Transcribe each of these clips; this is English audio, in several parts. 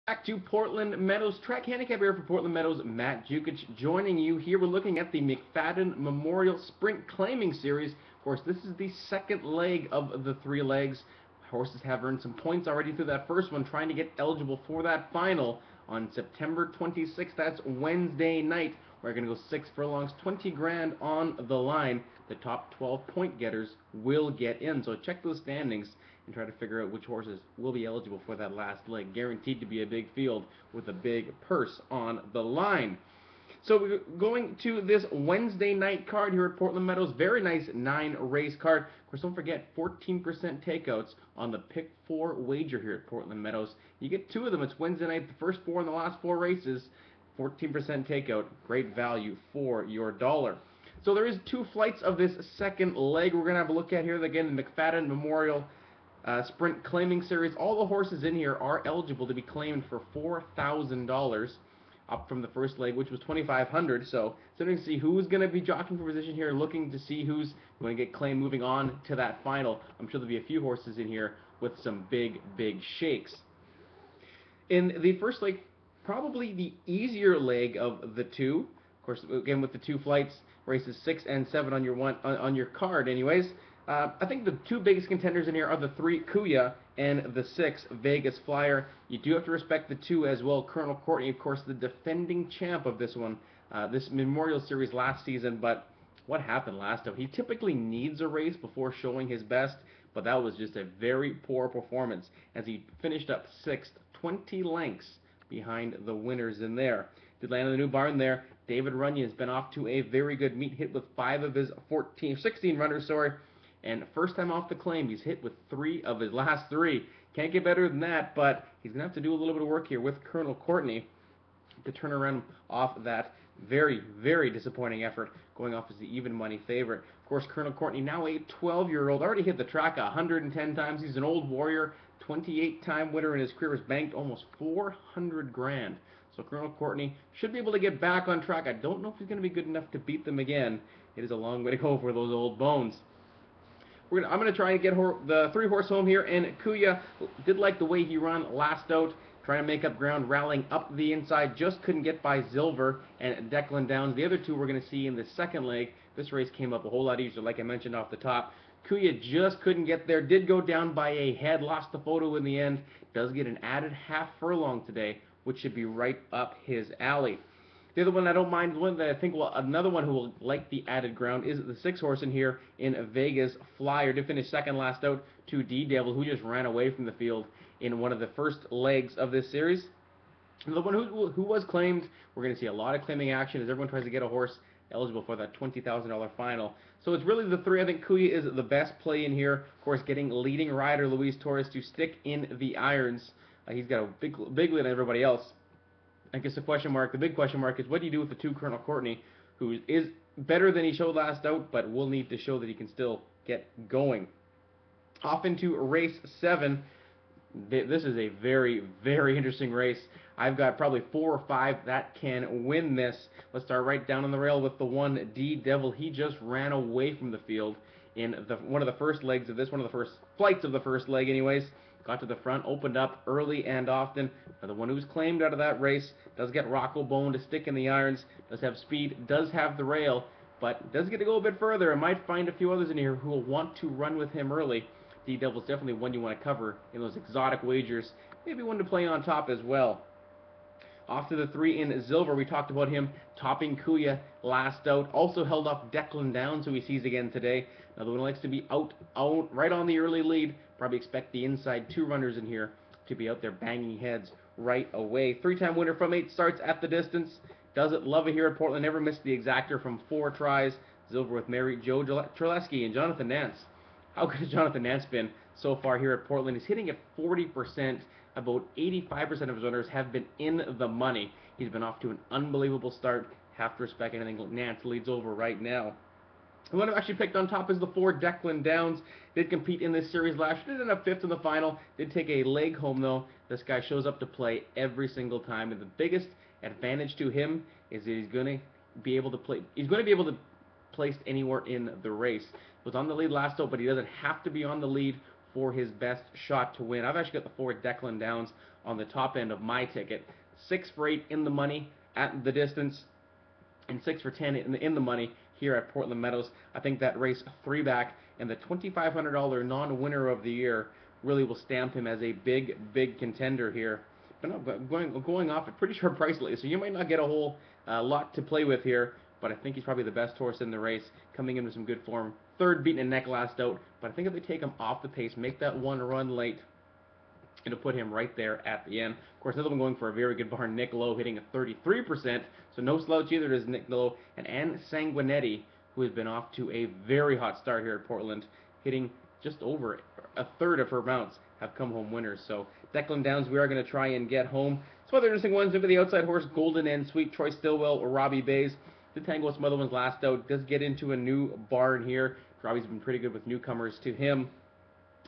Back to Portland Meadows track handicap here for Portland Meadows. Matt Jukic joining you here. We're looking at the McFadden Memorial Sprint Claiming Series. Of course, this is the second leg of the three legs. Horses have earned some points already through that first one, trying to get eligible for that final on September 26th. That's Wednesday night. We're going to go 6 furlongs, 20 grand on the line. The top 12 point getters will get in. So check those standings and try to figure out which horses will be eligible for that last leg. Guaranteed to be a big field with a big purse on the line. So we're going to this Wednesday night card here at Portland Meadows. Very nice 9-race card. Of course, don't forget 14% takeouts on the Pick 4 wager here at Portland Meadows. You get 2 of them. It's Wednesday night, the first 4 in the last 4 races. 14% takeout. Great value for your dollar. So there is 2 flights of this second leg we're going to have a look at here. Again, the McFadden Memorial Sprint Claiming Series. All the horses in here are eligible to be claimed for $4,000, up from the first leg, which was $2,500. So it's interesting to see who's going to be jockeying for position here, looking to see who's going to get claimed moving on to that final. I'm sure there'll be a few horses in here with some big shakes. In the first leg, probably the easier leg of the two. Of course, again with the 2 flights, races 6 and 7 on your card. Anyways, I think the 2 biggest contenders in here are the 3 Kuya and the 6 Vegas Flyer. You do have to respect the 2 as well. Colonel Courtney, of course, the defending champ of this one, this Memorial Series last season. But what happened last time? He typically needs a race before showing his best, but that was just a very poor performance as he finished up 6th, 20 lengths behind the winners in there. Did land in the new barn there. David Runyon has been off to a very good meet, hit with 5 of his 16 runners, and first time off the claim, he's hit with 3 of his last 3. Can't get better than that, but he's going to have to do a little bit of work here with Colonel Courtney to turn around off that very disappointing effort, going off as the even money favorite. Of course, Colonel Courtney, now a 12-year-old, already hit the track 110 times. He's an old warrior, 28-time winner in his career, has banked almost 400 grand. So Colonel Courtney should be able to get back on track. I don't know if he's going to be good enough to beat them again. It is a long way to go for those old bones. I'm going to try and get the 3-horse home here, and Kuya did like the way he ran last out, trying to make up ground, rallying up the inside, just couldn't get by Silver and Declan Downs. The other 2 we're going to see in the second leg. This race came up a whole lot easier, like I mentioned off the top. Kuya just couldn't get there, did go down by a head, lost the photo in the end, does get an added half furlong today, which should be right up his alley. The other one I don't mind, one that I think another one who will like the added ground is the 6-horse in here in Vegas Flyer. Did finish second last out to D-Devil, who just ran away from the field in one of the first legs of this series. The one who was claimed, we're going to see a lot of claiming action as everyone tries to get a horse eligible for that $20,000 final. So it's really the 3. I think Kuya is the best play in here. Of course, getting leading rider Luis Torres to stick in the irons. He's got a big lead on everybody else. I guess the big question mark is what do you do with the 2 Colonel Courtney, who is better than he showed last out, but will need to show that he can still get going. Off into race 7. This is a very interesting race. I've got probably 4 or 5 that can win this. Let's start right down on the rail with the 1 D-Devil. He just ran away from the field in one of the first legs of this, one of the first flights of the first leg anyways. Got to the front, opened up early and often. Now, the one who's claimed out of that race does get Rocco Bone to stick in the irons, does have speed, does have the rail, but does get to go a bit further and might find a few others in here who will want to run with him early. D-Devil's definitely one you want to cover in those exotic wagers. Maybe one to play on top as well. Off to the 3 in Silver. We talked about him topping Kuya last out. Also held off Declan Downs, who he sees again today. Another one likes to be out right on the early lead. Probably expect the inside 2 runners in here to be out there banging heads right away. 3-time winner from 8 starts at the distance. Does it love it here at Portland. Never missed the exactor from 4 tries. Silver with Mary Jo Treleski and Jonathan Nance. How good has Jonathan Nance been so far here at Portland? He's hitting at 40%. About 85% of his runners have been in the money. He's been off to an unbelievable start. Have to respect anything Nance leads over right now. The one I've actually picked on top is the 4 Declan Downs. Did compete in this series last year. Did end up 5th in the final. Did take a leg home though. This guy shows up to play every single time, and the biggest advantage to him is that he's going to be able to play. He's going to be able to place anywhere in the race. Was on the lead last out, but he doesn't have to be on the lead for his best shot to win. I've actually got the 4 Declan Downs on the top end of my ticket. 6 for 8 in the money at the distance, and 6 for 10 in the money here at Portland Meadows. I think that race 3 back and the $2,500 non-winner of the year really will stamp him as a big, big contender here. But no, going off at pretty sharp price lately, so you might not get a whole lot to play with here, but I think he's probably the best horse in the race, coming into some good form. 3rd beaten a neck last out, but I think if they take him off the pace, make that one run late, it'll put him right there at the end. Of course, another one going for a very good barn, Nick Lowe, hitting a 33%, so no slouch either is Nick Lowe. And Anne Sanguinetti, who has been off to a very hot start here at Portland, hitting just over a third of her mounts, have come home winners. So Declan Downs, we are going to try and get home. Some other interesting ones, maybe the outside horse, Golden and Sweet, Troy Stillwell or Robbie Bays. Did tangle with some other ones last out, does get into a new barn here. Robbie's been pretty good with newcomers to him.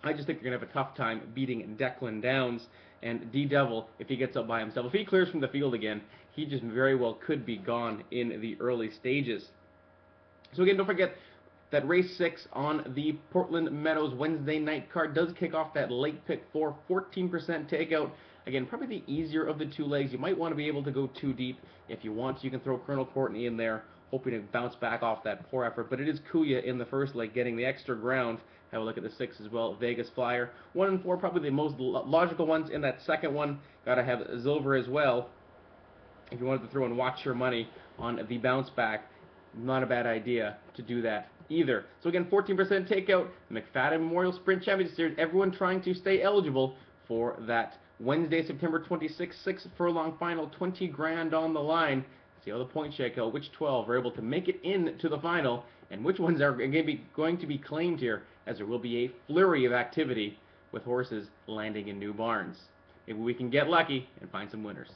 I just think you're going to have a tough time beating Declan Downs. And D-Devil, if he gets up by himself, if he clears from the field again, he just very well could be gone in the early stages. So again, don't forget that race 6 on the Portland Meadows Wednesday night card does kick off that late pick 4, 14% takeout. Again, probably the easier of the 2 legs. You might want to be able to go too deep. If you want, you can throw Colonel Courtney in there, hoping to bounce back off that poor effort. But it is Kuya in the first leg getting the extra ground. Have a look at the 6 as well, Vegas Flyer. 1 and 4, probably the most logical ones in that second one. Got to have Zilver as well. If you wanted to throw and watch your money on the bounce back, not a bad idea to do that either. So again, 14% takeout, McFadden Memorial Sprint Championship Series. Everyone trying to stay eligible for that Wednesday, September 26th, 6 furlong final, 20 grand on the line. See how the points shake out, which 12 are able to make it into the final, and which ones are going to be claimed here, as there will be a flurry of activity with horses landing in new barns. Maybe we can get lucky and find some winners.